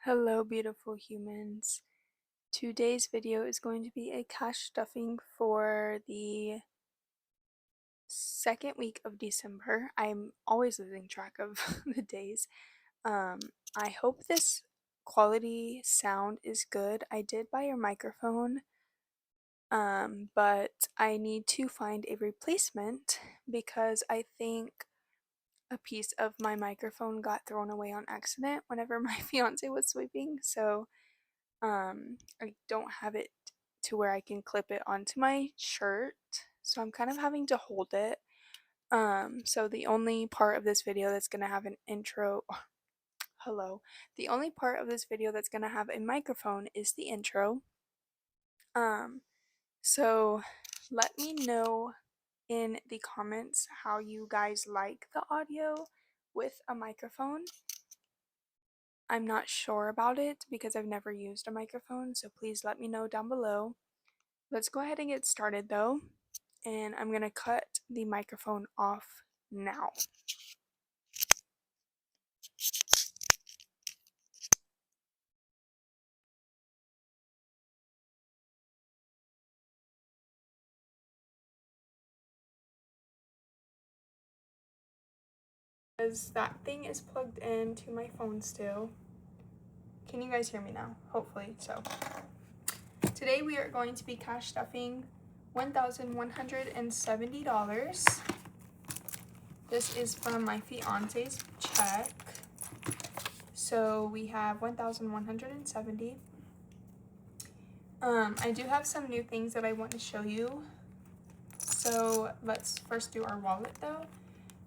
Hello, beautiful humans. Today's video is going to be a cash stuffing for the second week of December. I'm always losing track of the days. I hope this quality sound is good. I did buy a microphone, but I need to find a replacement because I think a piece of my microphone got thrown away on accident whenever my fiance was sweeping. So I don't have it to where I can clip it onto my shirt, so I'm kind of having to hold it. So the only part of this video that's gonna have an intro, hello, the only part of this video that's gonna have a microphone is the intro. Um, so let me know in the comments how you guys like the audio with a microphone. I'm not sure about it because I've never used a microphone, so please let me know down below. Let's go ahead and get started though, and I'm gonna cut the microphone off now. Because that thing is plugged into my phone still. Can you guys hear me now? Hopefully so. Today we are going to be cash stuffing $1,170. This is from my fiance's check. So we have 1,170. I do have some new things that I want to show you. So let's first do our wallet though.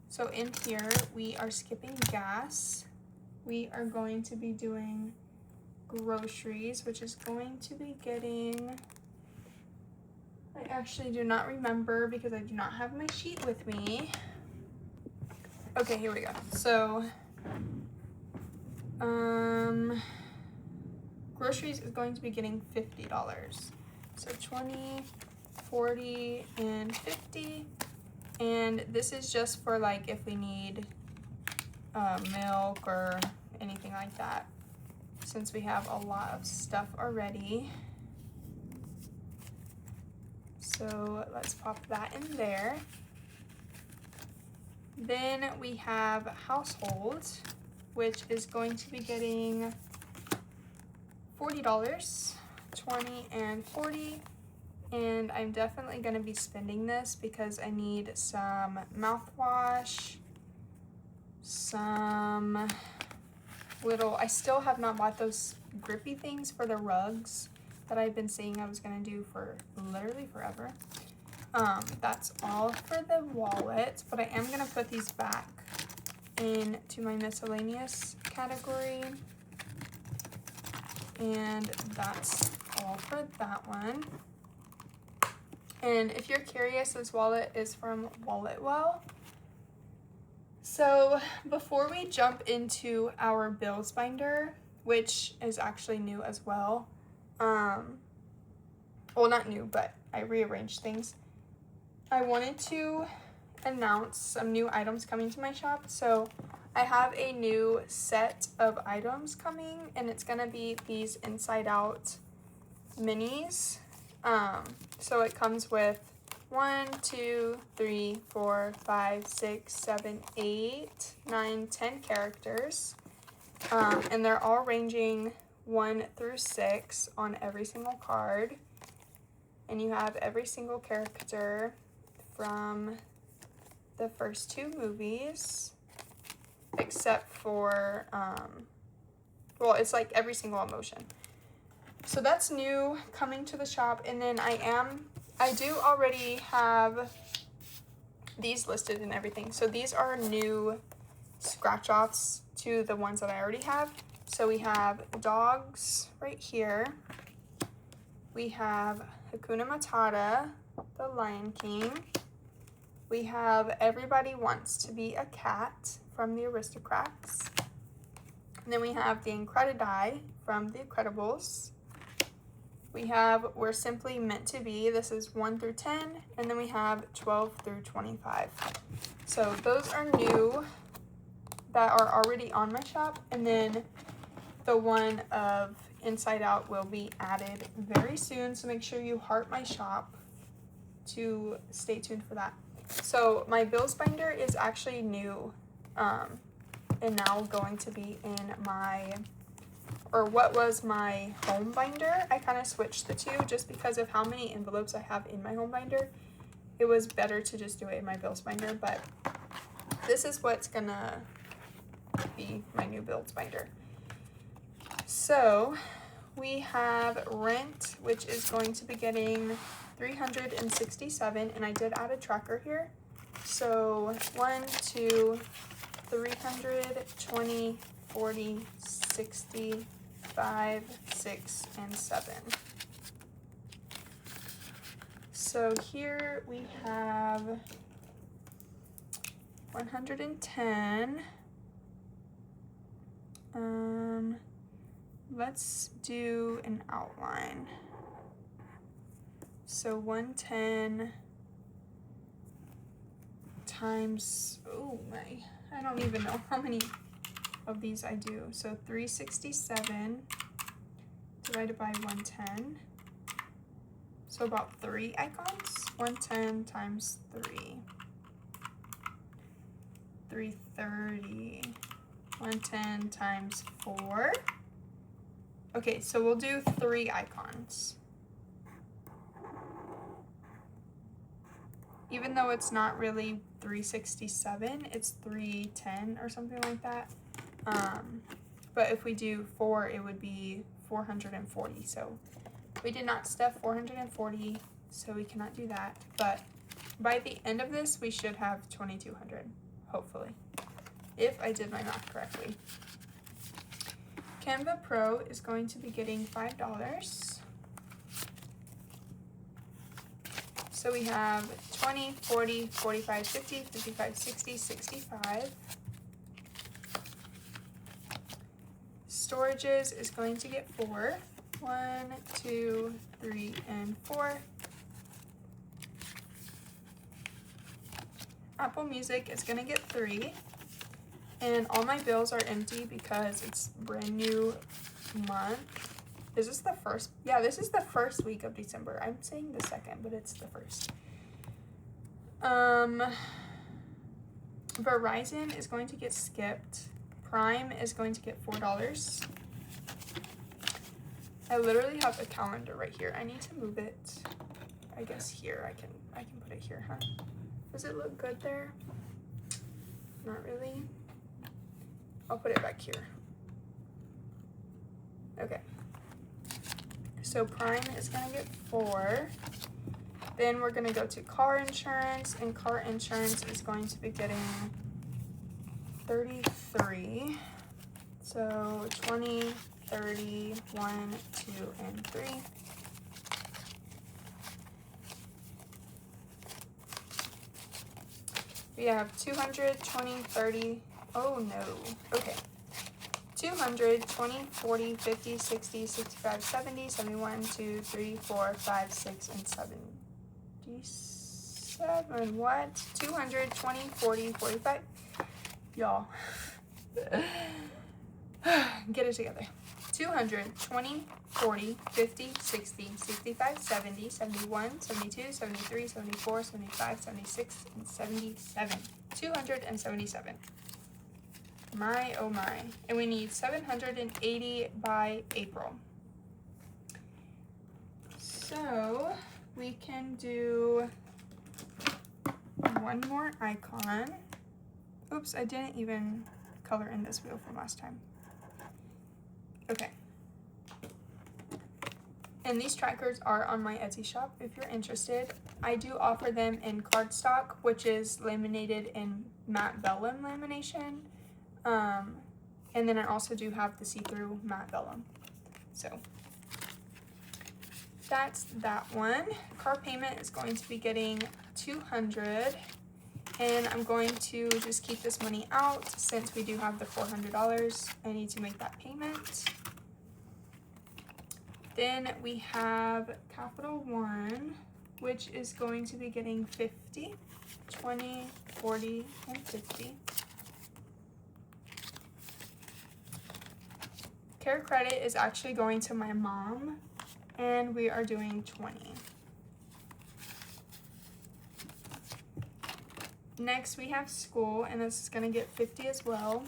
So in here we are skipping gas. We are going to be doing groceries, which is going to be getting, I actually do not remember because I do not have my sheet with me. Okay, here we go. So groceries is going to be getting $50. So 20, 40, and 50. And this is just for like if we need milk or anything like that, since we have a lot of stuff already. So let's pop that in there. Then we have household, which is going to be getting $40, 20, and 40. And I'm definitely going to be spending this because I need some mouthwash, some little, I still have not bought those grippy things for the rugs that I've been saying I was going to do for literally forever. That's all for the wallet, but I am going to put these back into my miscellaneous category. And that's all for that one. And if you're curious, this wallet is from Walletwell. So before we jump into our bills binder, which is actually new as well, well, not new, but I rearranged things. I wanted to announce some new items coming to my shop. So I have a new set of items coming, and it's gonna be these inside out minis. So it comes with 1, 2, 3, 4, 5, 6, 7, 8, 9, 10 characters. And they're all ranging 1 through 6 on every single card. And you have every single character from the first 2 movies, except for, well, it's like every single emotion. So that's new coming to the shop. And then I do already have these listed and everything. So these are new scratch offs to the ones that I already have. So we have dogs right here. We have Hakuna Matata, the Lion King. We have Everybody Wants to Be a Cat from the Aristocrats. And then we have the Incredidy from the Incredibles. We have We're Simply Meant to Be. This is 1 through 10. And then we have 12 through 25. So those are new that are already on my shop. And then the one of Inside Out will be added very soon, so make sure you heart my shop to stay tuned for that. So my bills binder is actually new, and now going to be in my, or what was my home binder. I kind of switched the two just because of how many envelopes I have in my home binder. It was better to just do it in my bills binder, but this is what's gonna be my new bills binder. So we have rent, which is going to be getting $367, and I did add a tracker here. So 1, 2, 300, 20, 40, 60, 5, 6, and 7. So here we have 110. Let's do an outline. So 110 times, oh my, I don't even know how many of these I do. So 367 divided by 110. So about 3 icons. 110 times 3. 330. 110 times 4. Okay, so we'll do 3 icons. Even though it's not really 367, it's 310 or something like that. But if we do 4, it would be 440. So we did not stuff 440, so we cannot do that. But by the end of this, we should have 2,200, hopefully, if I did my math correctly. Canva Pro is going to be getting $5. So we have 20, 40, 45, 50, 55, 60, 65. Storages is going to get 4. 1, 2, 3, and 4. Apple Music is going to get 3. And all my bills are empty because it's brand new month. Is this the first? Yeah, this is the first week of December. I'm saying the second, but it's the first. Verizon is going to get skipped. Prime is going to get $4. I literally have a calendar right here. I need to move it. I guess here. I can put it here, huh? Does it look good there? Not really. I'll put it back here. Okay. So Prime is going to get 4. Then we're going to go to car insurance, and car insurance is going to be getting 33. So 20, 30, 1, 2, and 3. We have 200, 20, 30. Oh no. Okay. 200, 20, 40, 50, 60, 65, 70, 71, 2, 3, 4, 5, 6, and 77. What? 200, 20, 40, 45. Y'all. Get it together. 200, 20, 40, 50, 60, 65, 70, 71, 72, 73, 74, 75, 76, and 77. 277. My, oh my. And we need 780 by April. So we can do one more icon. Oops, I didn't even color in this wheel from last time. Okay. And these trackers are on my Etsy shop if you're interested. I do offer them in cardstock, which is laminated in matte vellum lamination. And then I also do have the see-through matte vellum. So that's that one. Car payment is going to be getting $200. And I'm going to just keep this money out since we do have the $400. I need to make that payment. Then we have Capital One, which is going to be getting 50, 20, 40, and 50. care credit is actually going to my mom, and we are doing 20. Next, we have school, and this is going to get 50 as well,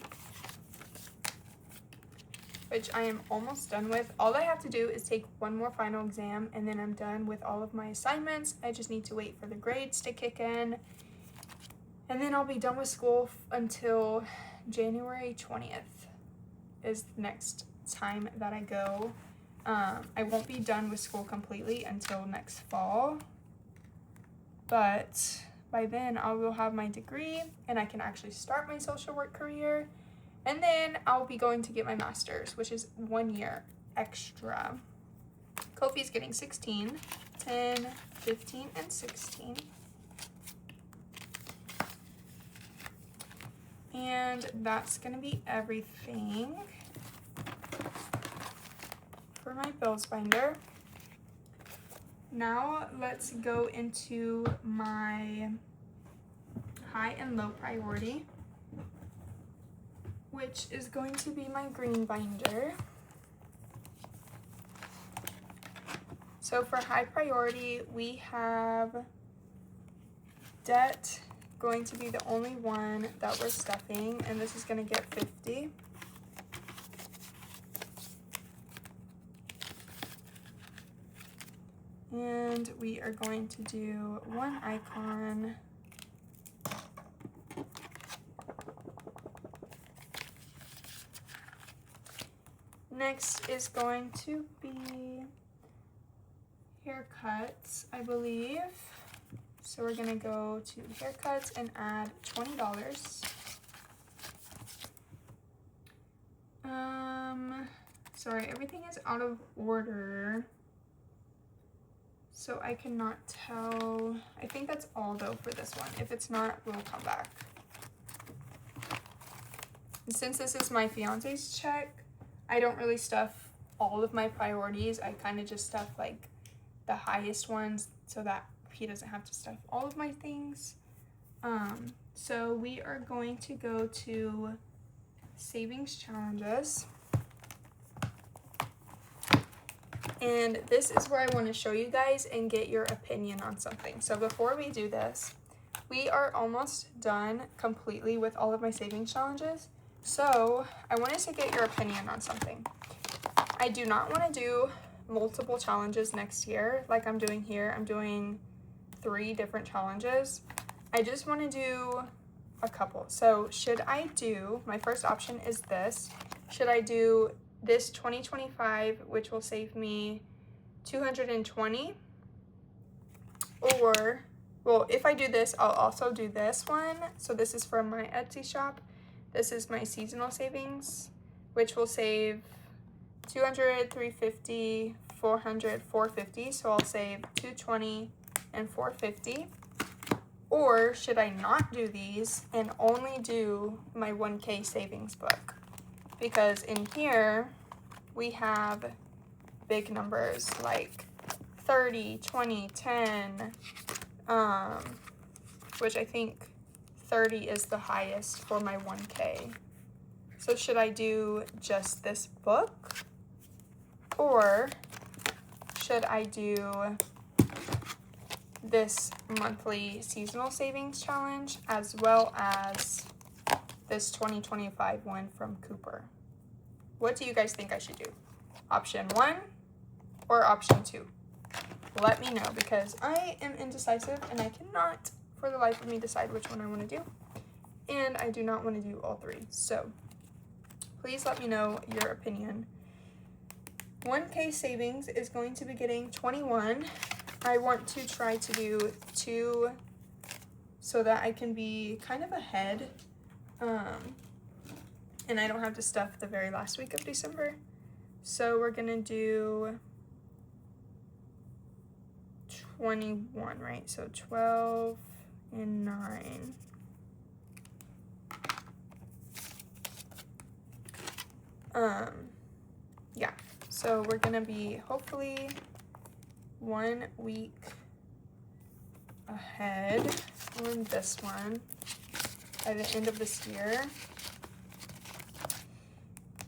which I am almost done with. All I have to do is take one more final exam, and then I'm done with all of my assignments. I just need to wait for the grades to kick in, and then I'll be done with school until January 20th is the next time that I go. I won't be done with school completely until next fall, but by then I will have my degree and I can actually start my social work career, and then I'll be going to get my master's, which is 1 year extra. Kofi's getting 16, 10, 15, and 16. And that's gonna be everything for my bills binder. Now let's go into my high and low priority, which is going to be my green binder. So for high priority, we have debt going to be the only one that we're stuffing, and this is going to get 50. And we are going to do one icon. Next is going to be haircuts, I believe. So we're gonna go to haircuts and add $20. Sorry, everything is out of order, so I cannot tell. I think that's all though for this one. If it's not, we'll come back. And since this is my fiance's check, I don't really stuff all of my priorities. I kind of just stuff like the highest ones so that he doesn't have to stuff all of my things. So we are going to go to savings challenges. And this is where I want to show you guys and get your opinion on something. So before we do this, we are almost done completely with all of my savings challenges. So I wanted to get your opinion on something. I do not want to do multiple challenges next year like I'm doing here. I'm doing 3 different challenges. I just want to do a couple. So should I do, my first option is this. Should I do this 2025, which will save me $220? Or, well, if I do this, I'll also do this one. So this is from my Etsy shop. This is my seasonal savings, which will save $200, $350, $400, $450. So I'll save $220 and $450. Or should I not do these and only do my 1K savings book? Because in here we have big numbers like 30, 20, 10, which I think 30 is the highest for my 1K. So should I do just this book, or should I do this monthly seasonal savings challenge as well as this 2025 one from Cooper? What do you guys think I should do? Option 1 or option 2? Let me know, because I am indecisive and I cannot for the life of me decide which one I want to do, and I do not want to do all 3. So please let me know your opinion. 1K savings is going to be getting 21. I want to try to do 2 so that I can be kind of ahead, and I don't have to stuff the very last week of December. So we're gonna do 21, right? So 12 and 9. Yeah, so we're gonna be hopefully 1 week ahead on this one by the end of this year.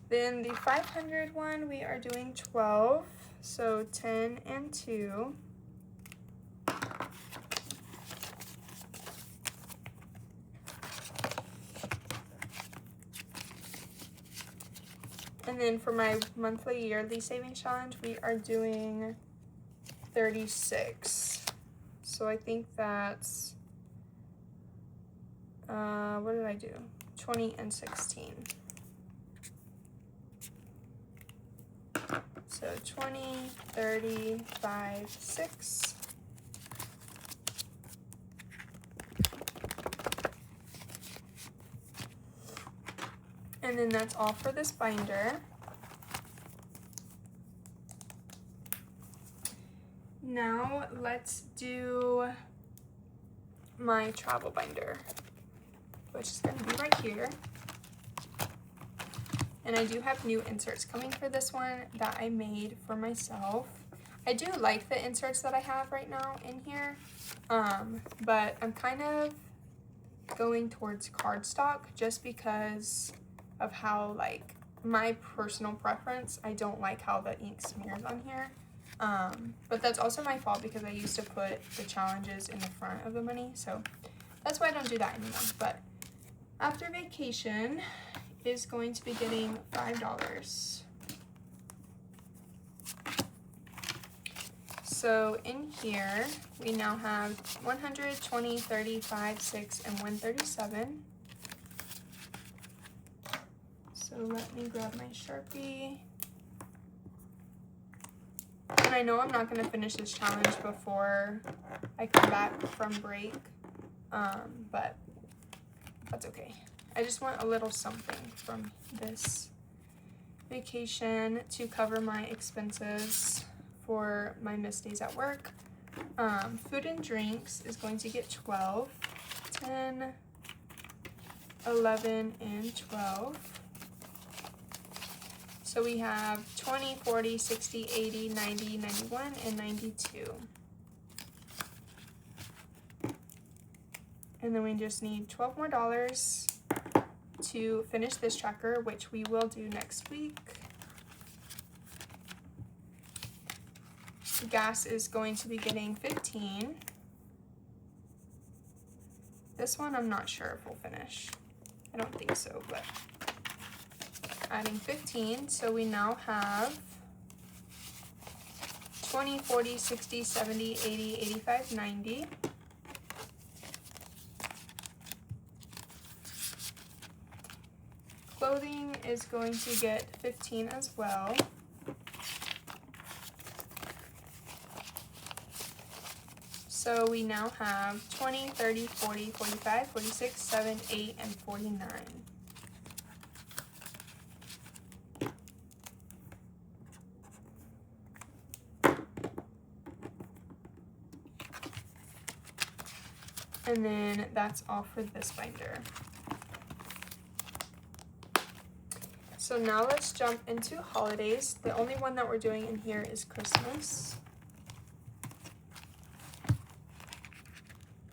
Then the 500 one, we are doing 12, so 10 and 2. And then for my monthly yearly savings challenge, we are doing 36. So I think that's, what did I do? 20 and 16. So 20, 30, 5, 6. And then that's all for this binder. Now let's do my travel binder, which is going to be right here. And I do have new inserts coming for this one that I made for myself. I do like the inserts that I have right now in here, but I'm kind of going towards cardstock just because of how, like, my personal preference. I don't like how the ink smears on here. But that's also my fault because I used to put the challenges in the front of the money, so that's why I don't do that anymore. But after vacation is going to be getting $5. So in here we now have 100, 20, 30, 5, 6, and 137. So let me grab my Sharpie. And I know I'm not going to finish this challenge before I come back from break, but that's okay. I just want a little something from this vacation to cover my expenses for my missed days at work. Food and drinks is going to get 12, 10, 11, and 12. So we have 20, 40, 60, 80, 90, 91, and 92. And then we just need $12 more to finish this tracker, which we will do next week. Gas is going to be getting 15. This one I'm not sure if we'll finish. I don't think so, but adding 15, so we now have 20, 40, 60, 70, 80, 85, 90. Clothing is going to get 15 as well. So we now have 20, 30, 40, 45, 46, 7, 8, and 49. And then that's all for this binder. So now let's jump into holidays. The only one that we're doing in here is Christmas.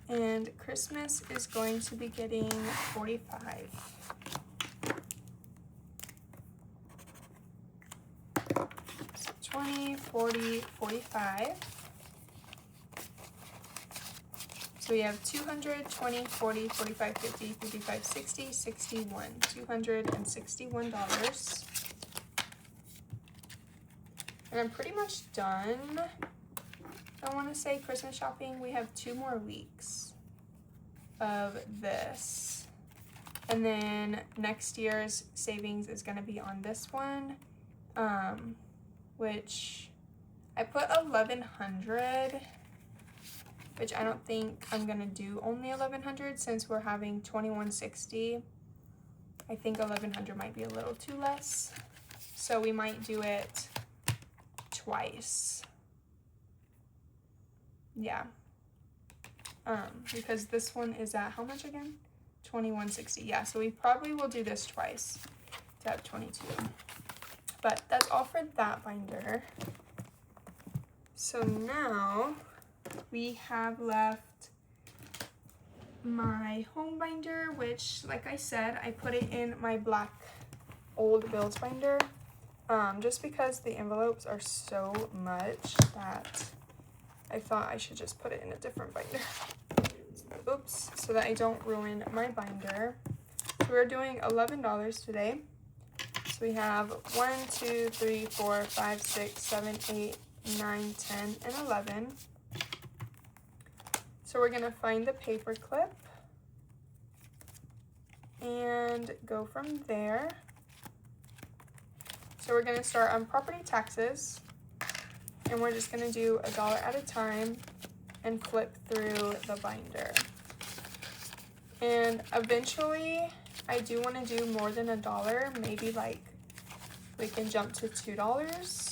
And Christmas is going to be getting 45. So 20, 40, 45. So we have 200, 20, 40, 45, 50, 55, 60, 61. $261. And I'm pretty much done. I want to say Christmas shopping. We have 2 more weeks of this. And then next year's savings is going to be on this one, which I put 1,100. Which I don't think I'm gonna do only 1,100 since we're having 2160. I think 1,100 might be a little too less. So we might do it twice. Yeah. Because this one is at how much again? 2160. Yeah, so we probably will do this twice to have 22. But that's all for that binder. So now we have left my home binder, which, like I said, I put it in my black old bills binder, just because the envelopes are so much that I thought I should just put it in a different binder. Oops, so that I don't ruin my binder. So we're doing $11 today. So we have 1, 2, 3, 4, 5, 6, 7, 8, 9, 10, and 11. So we're gonna find the paper clip and go from there. So we're gonna start on property taxes, and we're just gonna do $1 at a time and flip through the binder. And eventually, I do wanna do more than $1, maybe like we can jump to $2.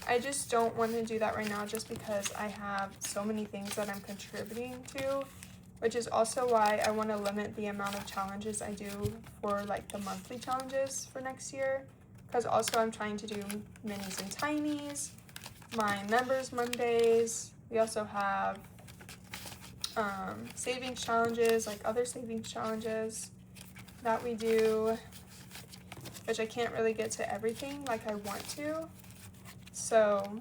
I just don't want to do that right now just because I have so many things that I'm contributing to, which is also why I want to limit the amount of challenges I do for like the monthly challenges for next year, because also I'm trying to do minis and tinies, my members Mondays. We also have savings challenges, like other savings challenges that we do, which I can't really get to everything like I want to. So,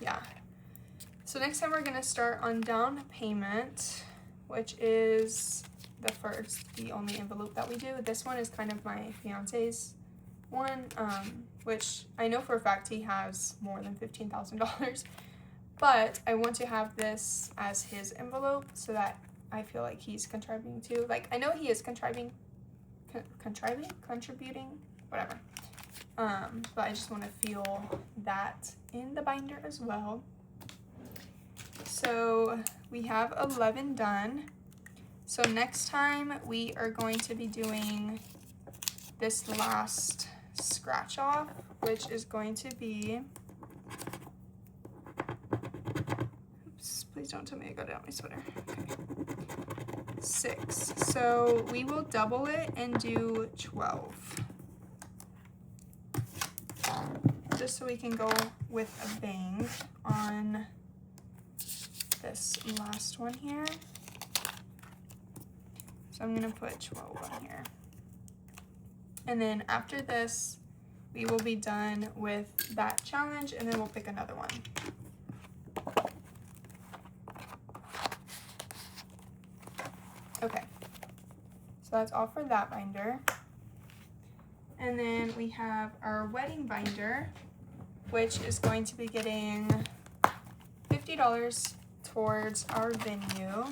yeah. So next time we're gonna start on down payment, which is the only envelope that we do. This one is kind of my fiance's one, which I know for a fact he has more than $15,000, but I want to have this as his envelope so that I feel like he's contributing too. Like, I know he is contributing, whatever. But I just want to feel that in the binder as well. So we have 11 done. So next time we are going to be doing this last scratch off, which is going to be, oops, please don't tell me I got it on my sweater. Okay. 6. So we will double it and do 12. Just so we can go with a bang on this last one here. So I'm gonna put 12 on here. And then after this, we will be done with that challenge, and then we'll pick another one. Okay, so that's all for that binder. And then we have our wedding binder, which is going to be getting $50 towards our venue.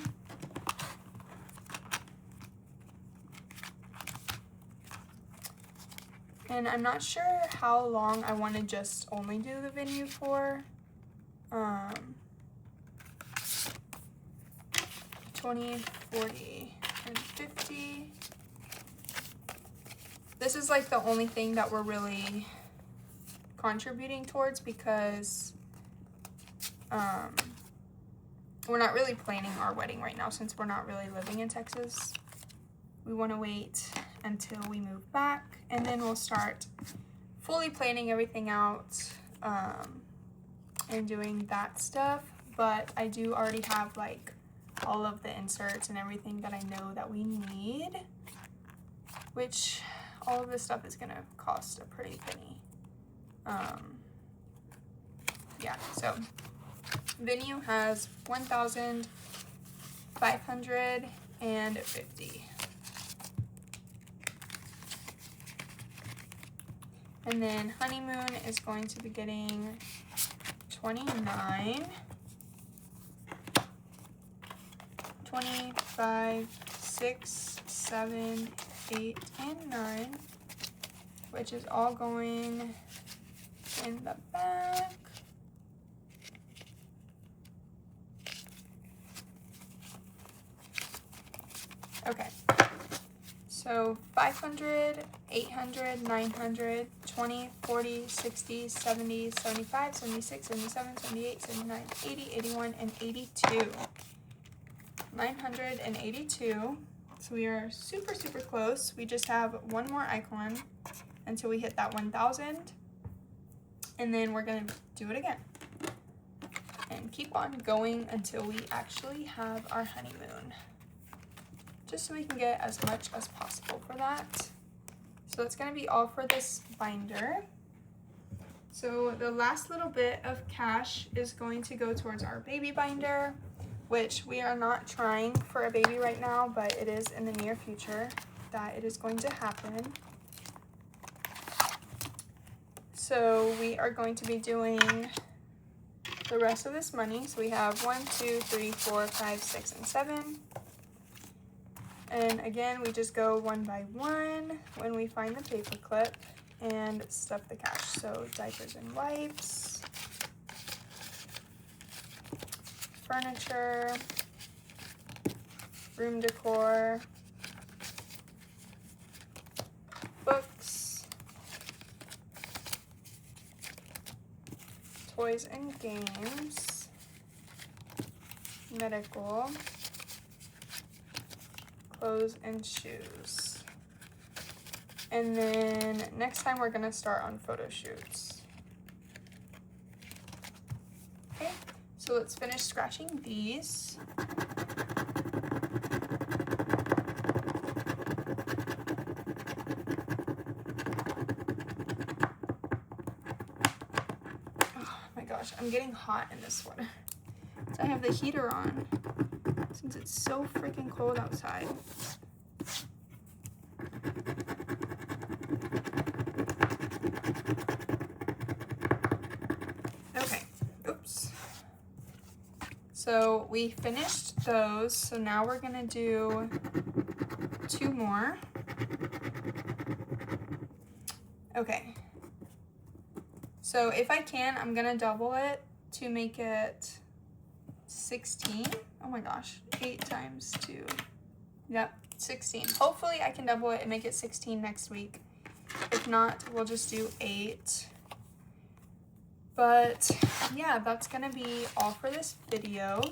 And I'm not sure how long I want to just only do the venue for. 20, 40, and 50. This is like the only thing that we're really contributing towards because we're not really planning our wedding right now since we're not really living in Texas. We want to wait until we move back, and then we'll start fully planning everything out and doing that stuff. But I do already have like all of the inserts and everything that I know that we need, which all of this stuff is gonna cost a pretty penny. Yeah, so venue has 1,550. And then honeymoon is going to be getting 29, 25, 6, 7, 8, and 9, which is all going in the back. Okay, so 500, 800, 900, 20, 40, 60, 70, 75, 76, 77, 78, 79, 80, 81, and 82. 982. So we are super, super close. We just have one more icon until we hit that 1,000. And then we're going to do it again. And keep on going until we actually have our honeymoon. just so we can get as much as possible for that. So that's going to be all for this binder. So the last little bit of cash is going to go towards our baby binder, which we are not trying for a baby right now, but it is in the near future that it is going to happen. So we are going to be doing the rest of this money. So we have 1, 2, 3, 4, 5, 6, and 7. And again, we just go one by one when we find the paper clip and stuff the cash. So diapers and wipes, furniture, room decor, books, toys and games, medical, clothes and shoes. And then next time we're gonna start on photo shoots. Okay, so let's finish scratching these. Oh my gosh, I'm getting hot in this sweater. So I have the heater on since it's so freaking cold outside. Okay, oops. So we finished those, so now we're gonna do 2 more. Okay. So if I can, I'm gonna double it to make it 16. Oh my gosh, 8 times 2. Yep, 16. Hopefully I can double it and make it 16 next week. If not, we'll just do 8. But yeah, that's gonna be all for this video.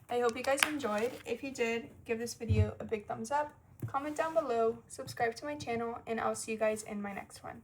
I hope you guys enjoyed. If you did, give this video a big thumbs up, comment down below, subscribe to my channel, and I'll see you guys in my next one.